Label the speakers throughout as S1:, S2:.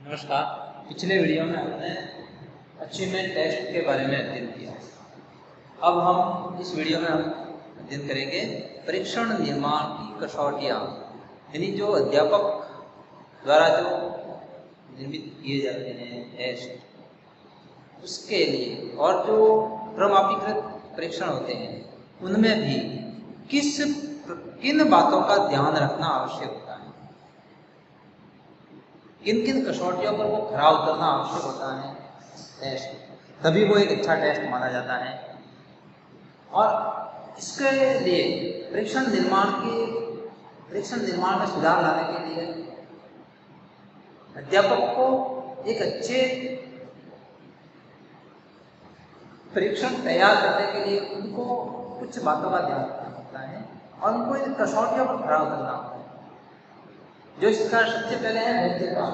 S1: नमस्कार। पिछले वीडियो में हमने अचीवमेंट टेस्ट के बारे में अध्ययन किया। अब हम इस वीडियो में अध्ययन करेंगे परीक्षण निर्माण की कसौटियाँ, यानी जो अध्यापक द्वारा जो निर्मित किए जाते हैं टेस्ट, उसके लिए और जो क्रमांकित परीक्षण होते हैं उनमें भी किन बातों का ध्यान रखना आवश्यक होता है, किन किन कसौटियों पर वो खरा उतरना आवश्यक होता है टेस्ट, तभी वो एक अच्छा टेस्ट माना जाता है। और इसके लिए परीक्षण निर्माण में सुधार लाने के लिए अध्यापक को एक अच्छे परीक्षण तैयार करने के लिए उनको कुछ बातों का ध्यान रखना होता है और उनको इन कसौटियों पर खरा उतरना होता है। जो इसका सबसे पहले है वैधता।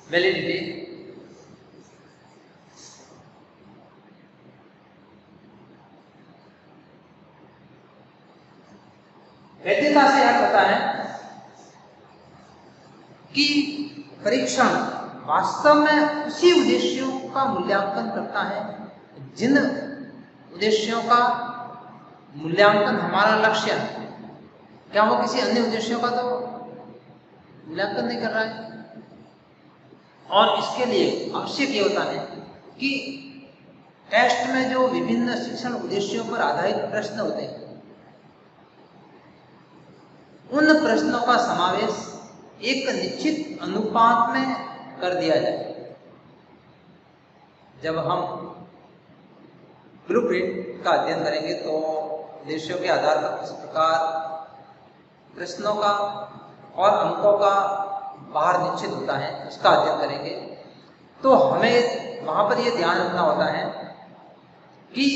S1: वैलिडिटी, वैधता से अर्थ होता है कि परीक्षण वास्तव में उसी उद्देश्यों का मूल्यांकन करता है जिन उद्देश्यों का मूल्यांकन हमारा लक्ष्य है। क्या वो किसी अन्य उद्देश्यों का तो मूल्यांकन नहीं कर रहा है। और इसके लिए आवश्यक ये होता है कि टेस्ट में जो विभिन्न शिक्षण उद्देश्यों पर आधारित प्रश्न होते हैं उन प्रश्नों का समावेश एक निश्चित अनुपात में कर दिया जाए। जब हम ब्लूप्रिंट का अध्ययन करेंगे तो उद्देश्यों के आधार पर किस प्रकार प्रश्नों का और अंकों का बाहर निश्चित होता है उसका अध्ययन करेंगे। तो हमें वहां पर यह ध्यान रखना होता है कि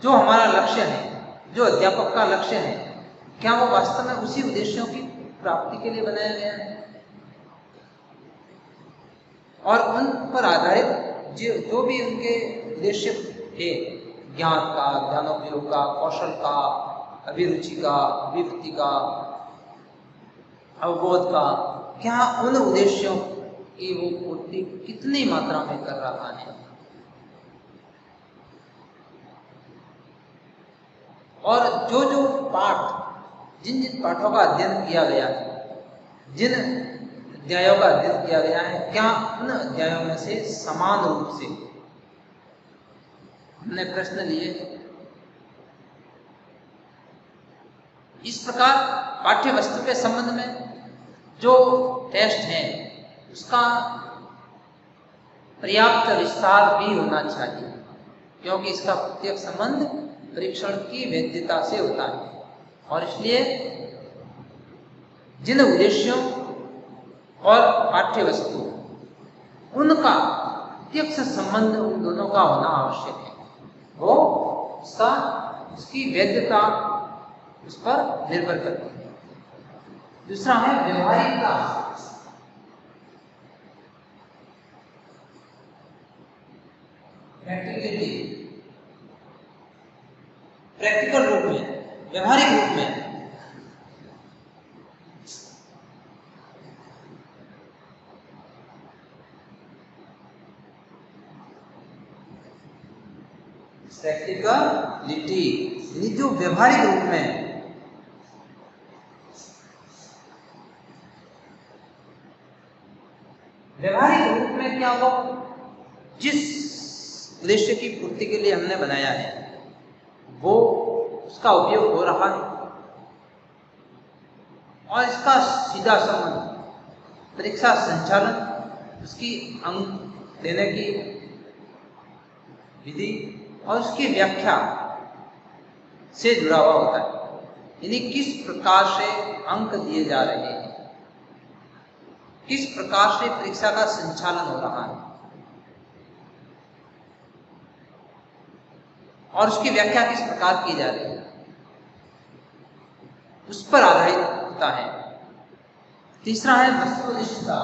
S1: जो हमारा लक्ष्य है, जो अध्यापक का लक्ष्य है, क्या वो वास्तव में उसी उद्देश्यों की प्राप्ति के लिए बनाया गया है और उन पर आधारित जो भी उनके उद्देश्य है, ज्ञान का, ज्ञानोपयोग का, कौशल का, अभिरुचि का, अभिव्यक्ति का, अवबोध का, क्या उन उद्देश्यों की वो पूर्ति कितनी मात्रा में कर रहा है। और जो पाठ, जिन पाठों का अध्ययन किया गया है, जिन अध्यायों का अध्ययन किया गया है, क्या उन अध्यायों में से समान रूप से हमने प्रश्न लिए। इस प्रकार पाठ्य वस्तु के संबंध में जो टेस्ट है उसका पर्याप्त विस्तार भी होना चाहिए, क्योंकि इसका प्रत्यक्ष संबंध परीक्षण की वैधता से होता है। और इसलिए जिन उद्देश्यों और पाठ्य वस्तु उनका प्रत्यक्ष संबंध उन दोनों का होना आवश्यक है, वो उसकी वैधता उस पर निर्भर करती है। दूसरा है व्यवहारिकता। प्रैक्टिकलिटी, प्रैक्टिकल रूप में, व्यवहारिक रूप में प्रैक्टिकलिटी यानी जो व्यवहारिक रूप में क्या हो, जिस उद्देश्य की पूर्ति के लिए हमने बनाया है वो उसका उपयोग हो रहा है और इसका सीधा संबंध परीक्षा संचालन, उसकी अंक देने की विधि और उसकी व्याख्या से जुड़ा हुआ होता है। यानी किस प्रकार से अंक दिए जा रहे हैं, किस प्रकार से परीक्षा का संचालन हो रहा है और उसकी व्याख्या किस प्रकार की जा रही है, उस पर आधारित होता है। तीसरा है वस्तुनिष्ठता।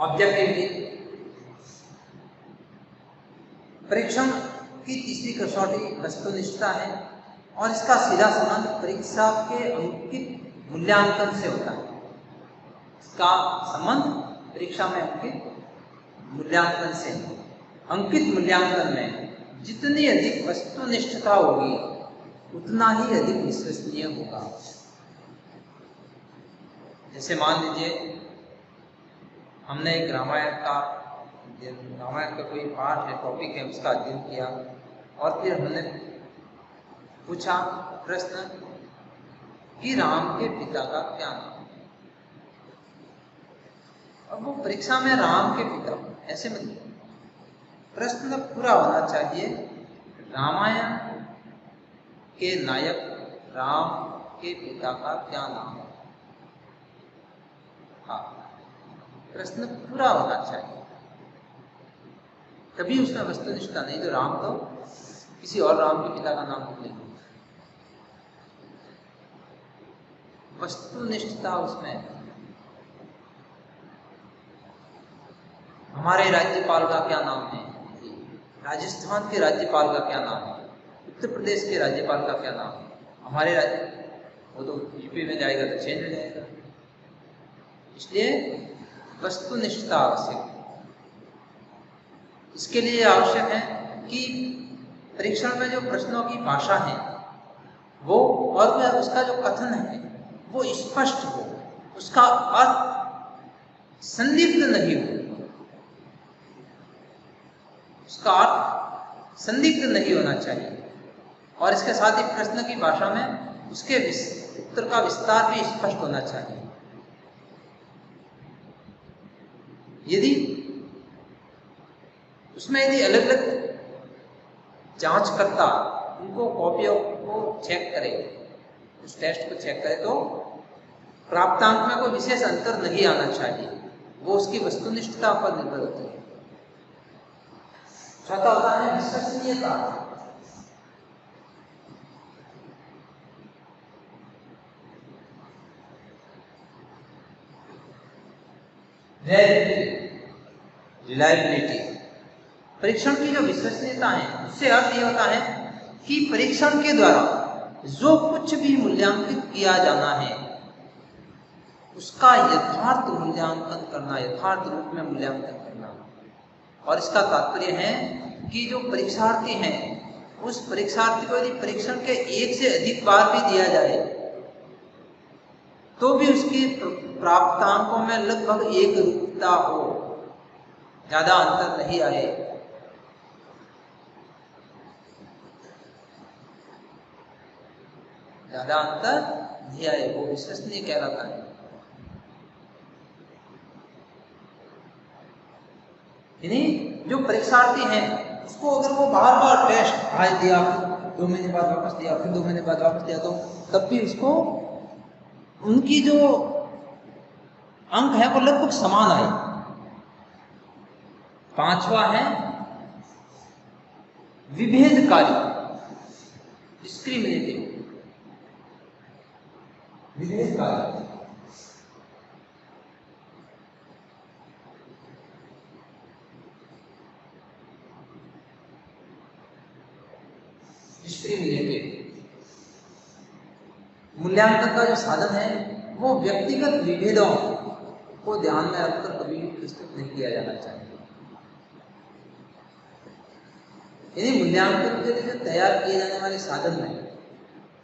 S1: ऑब्जेक्टिविटी। परीक्षण की तीसरी कसौटी वस्तुनिष्ठता है और इसका सीधा संबंध परीक्षा के अंकित मूल्यांकन से होता है। इसका संबंध परीक्षा में अंकित मूल्यांकन से। अंकित मूल्यांकन में जितनी अधिक वस्तुनिष्ठता होगी उतना ही अधिक विश्वसनीय होगा। जैसे मान लीजिए हमने एक रामायण का कोई पाठ है, टॉपिक है, उसका अध्ययन किया और फिर हमने पूछा प्रश्न कि राम के पिता का क्या नाम है। अब वो परीक्षा में राम के पिता ऐसे मतलब प्रश्न पूरा होना चाहिए, रामायण के नायक राम के पिता का क्या नाम है। हाँ, प्रश्न पूरा होना चाहिए, तभी उसमें वस्तुनिष्ठता। नहीं तो राम तो किसी और राम के पिता का नाम नहीं। वस्तुनिष्ठता उसमें हमारे राज्यपाल का क्या नाम है, राजस्थान के राज्यपाल का क्या नाम है, उत्तर प्रदेश के राज्यपाल का क्या नाम है, हमारे राज्य वो तो यूपी में जाएगा तो चेंज हो जाएगा। इसलिए वस्तुनिष्ठता आवश्यक। इसके लिए आवश्यक है कि परीक्षण में जो प्रश्नों की भाषा है वो और उसका जो कथन है वो स्पष्ट हो, उसका अर्थ संदिग्ध नहीं हो, उसका अर्थ संदिग्ध नहीं होना चाहिए। और इसके साथ ही प्रश्न की भाषा में उसके उत्तर का विस्तार भी स्पष्ट होना चाहिए। यदि उसमें यदि अलग अलग जांचकर्ता उनको कॉपियों को चेक करे, उस टेस्ट को चेक करे, तो प्राप्तांक में कोई विशेष अंतर नहीं आना चाहिए, वो उसकी वस्तुनिष्ठता पर निर्भर होती है। चौथा होता है विश्वसनीयता। रिलायबिलिटी। परीक्षण की जो विश्वसनीयता है उससे अर्थ ये होता है कि परीक्षण के द्वारा जो कुछ भी मूल्यांकित किया जाना है उसका यथार्थ मूल्यांकन करना, यथार्थ रूप में मूल्यांकन करना। और इसका तात्पर्य है कि जो परीक्षार्थी हैं उस परीक्षार्थी को यदि परीक्षण के एक से अधिक बार भी दिया जाए तो भी उसकी प्राप्तांकों में लगभग एक रूपता हो, ज्यादा अंतर नहीं आए। ज्यादा अंतर नहीं आए, वो विश्वसनीय कहलाता है। यानी जो परीक्षार्थी हैं उसको अगर वो बार बार टेस्ट आज दिया, 2 महीने बाद वापस दिया, फिर 2 महीने बाद वापस दिया, तो तब भी उसको उनकी जो अंक है वो लगभग समान आए। पांचवा है विभेदकारी, डिस्क्रिमिनेटिव, विभेदकारी। मूल्यांकन का जो साधन है वो व्यक्तिगत विभेदों को ध्यान में रखकर कभी भी प्रस्तुत नहीं किया जाना चाहिए। यानी मूल्यांकन के लिए तैयार किए जाने वाले साधन में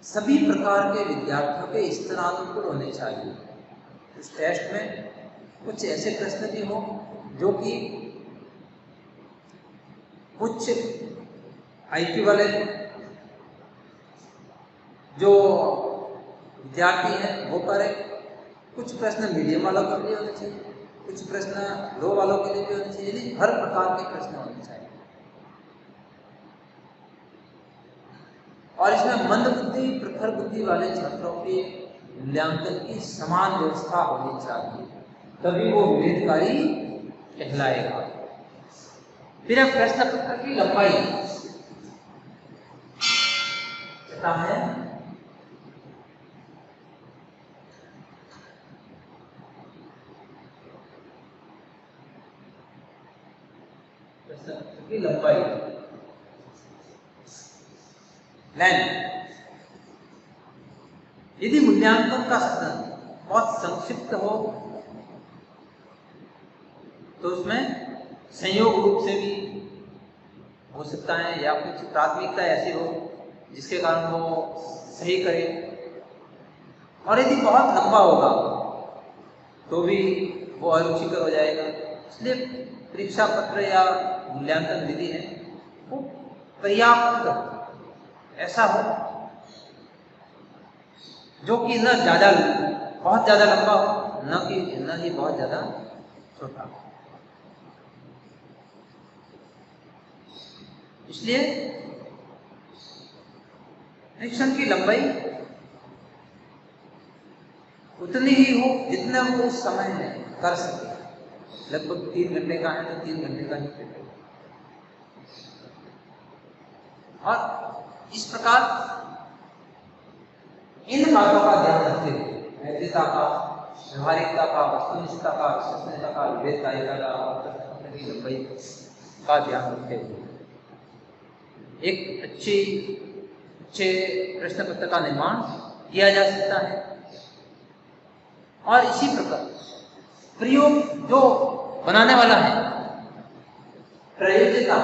S1: सभी प्रकार के विद्यार्थियों के स्तरानुकूल होने चाहिए। उस टेस्ट में कुछ ऐसे प्रश्न भी हो जो कि कुछ आईक्यू वाले जो विद्यार्थी हैं वो करें, कुछ प्रश्न मीडियम वालों के लिए होने चाहिए, कुछ प्रश्न लो वालों के लिए भी होने चाहिए। हर प्रकार के प्रश्न होने चाहिए। और इसमें मंद बुद्धि, प्रखर बुद्धि वाले छात्रों के मूल्यांकन की समान व्यवस्था होनी चाहिए, तभी वो विभेदकारी कहलाएगा। फिर प्रश्न पत्र की लंबाई कितना है, की लंबाई, लेंथ। यदि मूल्यांकन का सदन बहुत संक्षिप्त हो तो उसमें संयोग रूप से भी हो सकता है, या कुछ प्राथमिकता ऐसी हो जिसके कारण वो सही करे। और यदि बहुत लंबा होगा तो भी वो अरुचिकर हो जाएगा। इसलिए परीक्षा पत्र या मूल्यांकन विधि है वो पर्याप्त ऐसा हो जो कि न ज्यादा बहुत ज्यादा लंबा हो, न ही बहुत ज्यादा छोटा हो। इसलिए परीक्षण की लंबाई उतनी ही हो जितना वो उस समय में कर सके। लगभग 3 घंटे का है तो 3 घंटे का ही पेपर। और इस प्रकार इन बातों का ध्यान रखते हुए वैधता का, व्यवहारिकता का, वस्तुनिष्ठता का, विश्वसनीयता का, विवेकदायिता का और प्रश्न की लंबाई का ध्यान रखते हुए एक अच्छे प्रश्न पत्र का निर्माण किया जा सकता है। और इसी प्रकार प्रयोग जो बनाने वाला है, प्रयोज्यता,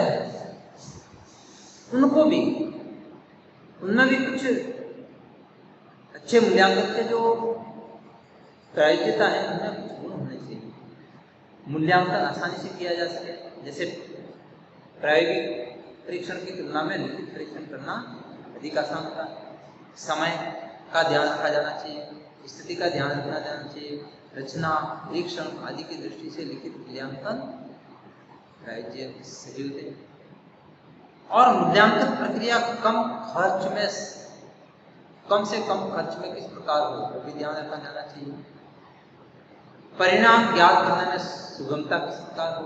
S1: है, उनको भी, उनमें भी कुछ अच्छे मूल्यांकन के जो प्रायोज्यता है उनमें कुछ गुण होने चाहिए। मूल्यांकन आसानी से किया जा सके, जैसे प्रायोगिक परीक्षण की तुलना में लिखित परीक्षण करना अधिक आसान होता है। समय का ध्यान रखा जाना चाहिए, स्थिति का ध्यान रखना जाना चाहिए, रचना, परीक्षण आदि की दृष्टि से लिखित मूल्यांकन प्रायोज्य सही होते हैं। और मूल्यांकन प्रक्रिया कम से कम खर्च में किस प्रकार हो वो भी ध्यान रखा जाना चाहिए। परिणाम ज्ञात करने में सुगमता किस प्रकार हो,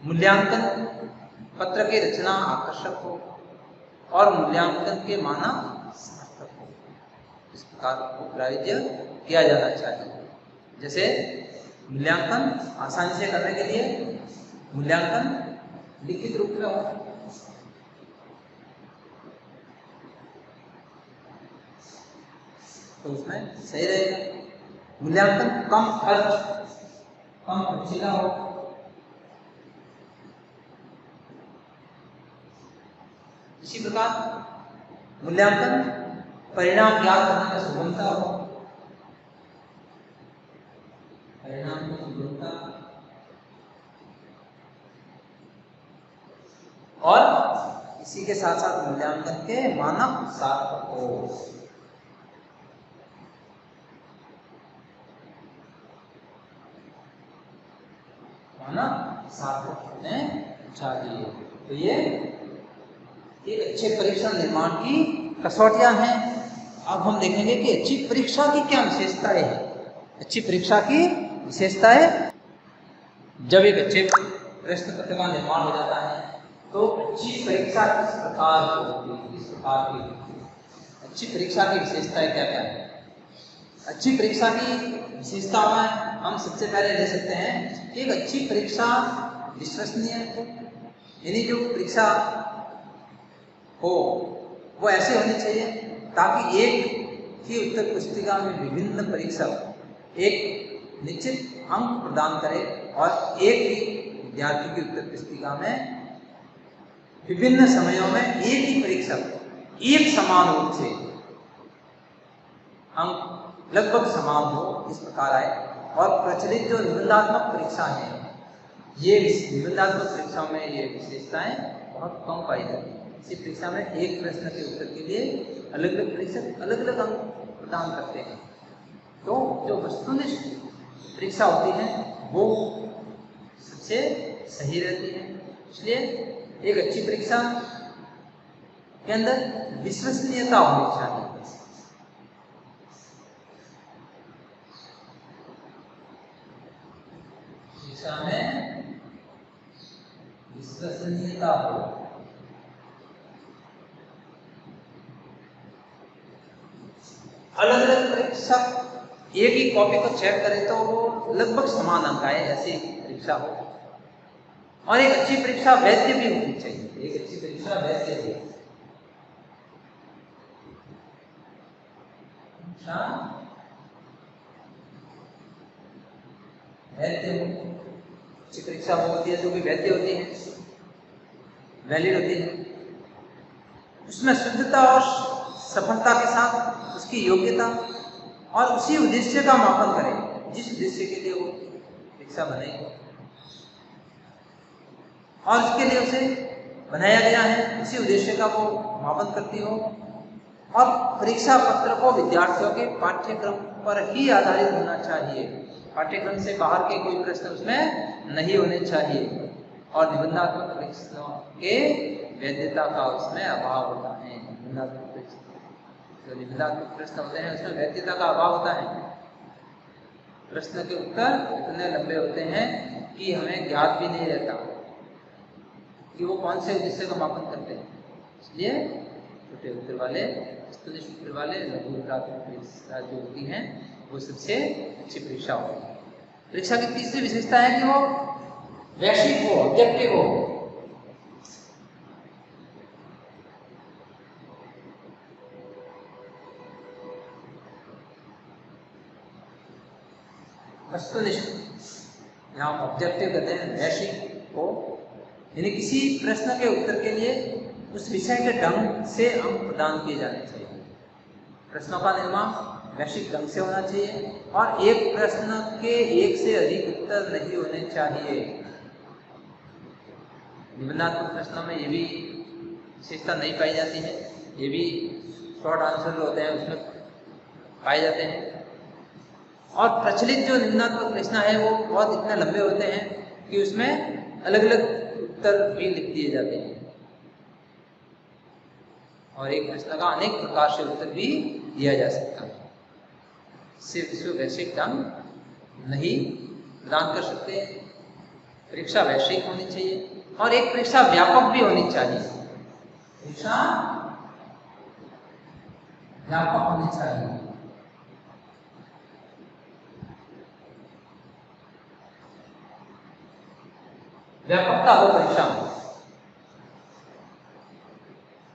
S1: मूल्यांकन पत्र की रचना आकर्षक हो और मूल्यांकन के मानक सार्थक हो, इस प्रकार को प्रायोज्य किया जाना चाहिए। जैसे मूल्यांकन आसानी से करने के लिए मूल्यांकन लिखित रूप में हो, तो उसमें सही रहेगा। मूल्यांकन कम खर्चीला हो, इसी प्रकार मूल्यांकन परिणाम ज्ञात करने में सुगमता हो, परिणाम की सुगमता, और इसी के साथ साथ मूल्यांकन के मानक सार्थक हो। मानक सार्थक होने चाहिए। तो ये एक अच्छे परीक्षण निर्माण की कसौटियां हैं। अब हम देखेंगे कि अच्छी परीक्षा की क्या विशेषताएं हैं। अच्छी परीक्षा की विशेषताएं, जब एक अच्छे प्रश्न पत्र का निर्माण हो जाता है तो अच्छी परीक्षा किस प्रकार होती है, किस प्रकार की अच्छी परीक्षा की विशेषताएं क्या क्या है। अच्छी परीक्षा की विशेषता में हम सबसे पहले ले सकते हैं कि एक अच्छी परीक्षा विश्वसनीय हो, यानी जो परीक्षा हो वो ऐसे होनी चाहिए ताकि एक ही उत्तर पुस्तिका में विभिन्न परीक्षक एक निश्चित अंक प्रदान करें और एक ही विद्यार्थी की उत्तर पुस्तिका में विभिन्न समयों में एक ही परीक्षक एक समान रूप से अंक लगभग समान हो, इस प्रकार आए। और प्रचलित जो निबंधात्मक परीक्षा है, ये निबंधात्मक परीक्षाओं में ये विशेषताएं बहुत कम पाई जाती है। इसी परीक्षा में एक प्रश्न के उत्तर के लिए अलग अलग परीक्षक अलग अलग अंक प्रदान करते हैं। तो जो वस्तुनिष्ठ परीक्षा होती है वो सबसे सही रहती है। इसलिए एक अच्छी परीक्षा के अंदर विश्वसनीयता होनी चाहिए। परीक्षा में विश्वसनीयता हो, अलग अलग परीक्षा एक ही कॉपी को चेक करें तो वो लगभग समान अंक आए, ऐसी परीक्षा हो। और एक अच्छी परीक्षा वैध भी होनी चाहिए, एक अच्छी परीक्षा वैध भी। अच्छी परीक्षा वो होती है जो भी वैध होती है, वैलिड होती है, उसमें शुद्धता और सफलता के साथ उसकी योग्यता और उसी उद्देश्य का मापन करें जिस उद्देश्य के लिए वो परीक्षा बनाई और उसके लिए उसे बनाया गया है, उसी उद्देश्य का वो मापन करती हो। और परीक्षा पत्र को विद्यार्थियों के पाठ्यक्रम पर ही आधारित होना चाहिए, पाठ्यक्रम से बाहर के कोई प्रश्न उसमें नहीं होने चाहिए। और निबंधात्मक प्रश्नों के वैधता का उसमें अभाव होता है। जो निबंधात्मक प्रश्न होते हैं उसमें वैधता का अभाव होता है। प्रश्न के उत्तर इतने लंबे होते हैं कि हमें ज्ञात भी नहीं रहता कि वो कौन से उद्देश्य का मापन करते हैं। इसलिए छोटे उत्तर वाले, स्तुनिष्ठ उत्तर वाले लघु परीक्षा जो होती हैं वो सबसे अच्छी परीक्षा होती है। परीक्षा की तीसरी विशेषता है कि वो वैश्विक हो, ऑब्जेक्टिव हो। वस्तुनिष्ठ, यहाँ ऑब्जेक्टिव कहते हैं वैश्विक हो, यानी किसी प्रश्न के उत्तर के लिए उस विषय के ढंग से अंक प्रदान किए जाने चाहिए। प्रश्नों का निर्माण वैश्विक ढंग से होना चाहिए और एक प्रश्न के एक से अधिक उत्तर नहीं होने चाहिए। निबंधात्मक प्रश्नों में ये भी विशेषता नहीं पाई जाती है, ये भी शॉर्ट आंसर होते हैं उसमें पाए जाते हैं। और प्रचलित जो निबंधात्मक प्रश्न है वो बहुत इतने लंबे होते हैं कि उसमें अलग अलग उत्तर भी लिख दिए जाते हैं और एक प्रश्न का अनेक प्रकार से उत्तर भी दिया जा सकता है। इससे विश्व वैश्विक ढंग नहीं प्रदान कर सकते। परीक्षा वैश्विक होनी चाहिए और एक परीक्षा व्यापक भी होनी चाहिए। परीक्षा व्यापक होनी चाहिए। व्यापकता हो परीक्षा में,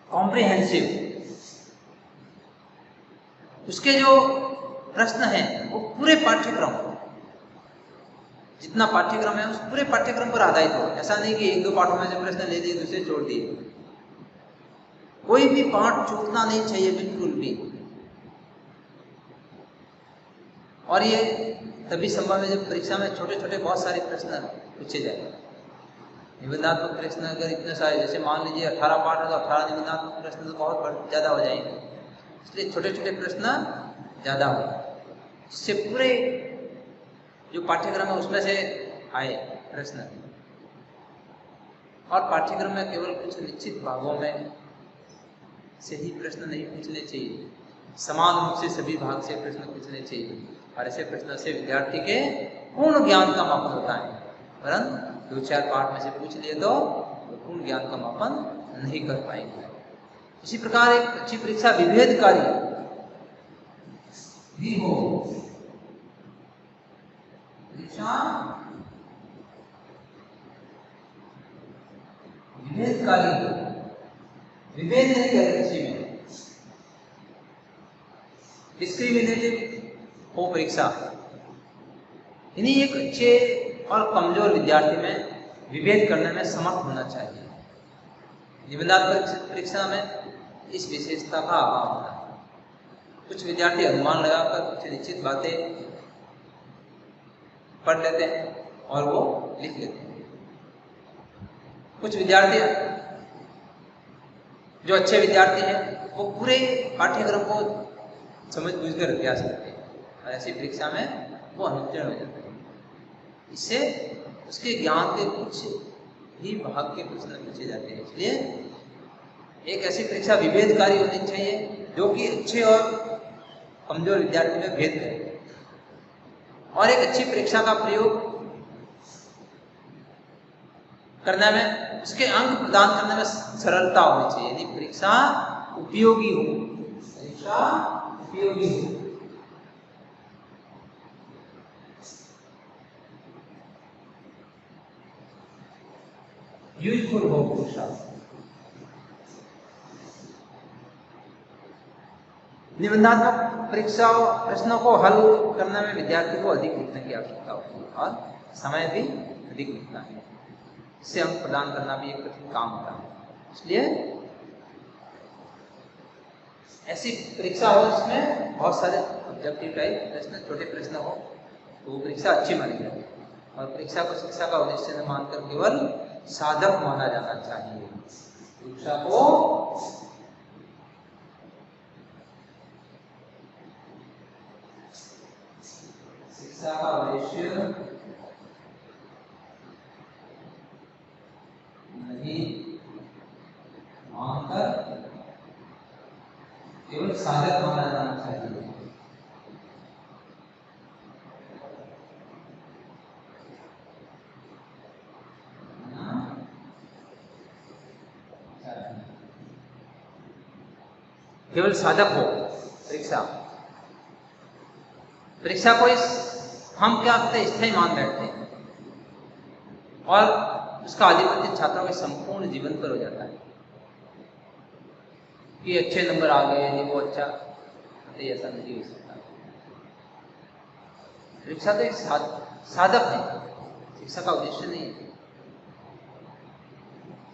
S1: कॉम्प्रिहेंसिव। उसके जो प्रश्न हैं वो पूरे पाठ्यक्रम, जितना पाठ्यक्रम है उस पूरे पाठ्यक्रम पर आधारित हो। ऐसा नहीं कि एक दो पाठों में से प्रश्न ले दिए दूसरे छोड़ दिए। कोई भी पाठ छूटना नहीं चाहिए, बिल्कुल भी। और ये तभी संभव है जब परीक्षा में छोटे छोटे बहुत सारे प्रश्न पूछे जाए। निबंधात्मक प्रश्न अगर इतने सारे, जैसे मान लीजिए 18 पाठ है तो 18 निबंधात्मक प्रश्न तो बहुत ज़्यादा हो जाएंगे, इसलिए छोटे छोटे प्रश्न ज़्यादा हो, जिससे पूरे जो पाठ्यक्रम है उसमें से आए प्रश्न। और पाठ्यक्रम में केवल कुछ निश्चित भागों में से ही प्रश्न नहीं पूछने चाहिए, समान रूप से सभी भाग से प्रश्न पूछने चाहिए। और ऐसे प्रश्न से विद्यार्थी के पूर्ण ज्ञान का मापन होता है, परंतु 2-4 पाठ में से पूछ लिए तो पूर्ण ज्ञान का मापन नहीं कर पाएंगे। इसी प्रकार एक अच्छी परीक्षा विभेदकारी भी हो। परीक्षा विभेदकारी हो, विभेद नहीं करे किसी में, डिस्क्रिमिनेटिव हो परीक्षा। यानी एक अच्छे और कमजोर विद्यार्थी में विभेद करने में समर्थ होना चाहिए। निबंधात्मक परीक्षा में इस विशेषता का अभाव होता है। कुछ विद्यार्थी अनुमान लगाकर कुछ निश्चित बातें पढ़ लेते हैं और वो लिख लेते हैं। कुछ विद्यार्थी जो अच्छे विद्यार्थी हैं वो पूरे पाठ्यक्रम को समझ बूझ कर अभ्यास करते हैं और ऐसी परीक्षा में वो अनुत्तीर्ण हो जाते हैं। इससे उसके ज्ञान के कुछ ही भाग के प्रश्न पूछे जाते हैं। इसलिए एक ऐसी परीक्षा विभेदकारी होनी चाहिए जो कि अच्छे और कमजोर विद्यार्थी में भेद करे। और एक अच्छी परीक्षा का प्रयोग करने में, उसके अंक प्रदान करने में सरलता होनी चाहिए। यदि परीक्षा उपयोगी हो, परीक्षा उपयोगी हो। यूजफुल हो पुरुषार्थ। निबंधात्मक परीक्षाओं प्रश्नों को हल करने में विद्यार्थी को अधिक लिखने की आवश्यकता होती है और समय भी अधिक लिखना है। इससे अंक प्रदान करना भी एक कठिन काम होता है। इसलिए ऐसी परीक्षा हो जिसमें बहुत सारे ऑब्जेक्टिव टाइप प्रश्न, छोटे प्रश्न हो, तो वो परीक्षा अच्छी मानी जाती है। और परीक्षा को शिक्षा का उद्देश्य न मानकर केवल साधक माना जाना चाहिए। परीक्षा को शिक्षा का उद्देश्य नहीं मानकर केवल साधक माना जाना चाहिए। केवल साधक हो परीक्षा। परीक्षा को हम क्या करते हैं, स्थायी मान बैठते हैं और उसका आधिपत्य छात्रों के संपूर्ण जीवन पर हो जाता है कि अच्छे नंबर आ गए, ये वो अच्छा, तो ऐसा नहीं हो सकता। परीक्षा तो एक साधक है, शिक्षा का उद्देश्य नहीं है।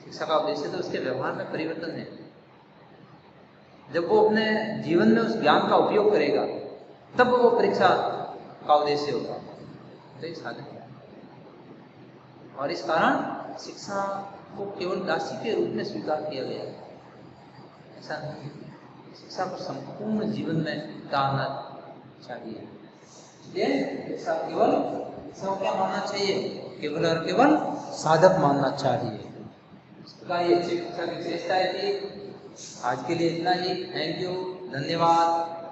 S1: शिक्षा का उद्देश्य तो उसके व्यवहार में परिवर्तन है। जब वो अपने जीवन में उस ज्ञान का उपयोग करेगा तब वो परीक्षा का उद्देश्य होगा, तो ये साधक है। और इस कारण शिक्षा को केवल दासी के रूप में स्वीकार किया गया है, ऐसा नहीं। शिक्षा को संपूर्ण जीवन में उतारना चाहिए। इसलिए शिक्षा केवल शिक्षा क्या मानना चाहिए, केवल और केवल साधक मानना चाहिए। इस प्रकार ये अच्छी शिक्षा की विशेषताएं थी। आज के लिए इतना ही। थैंक यू, धन्यवाद।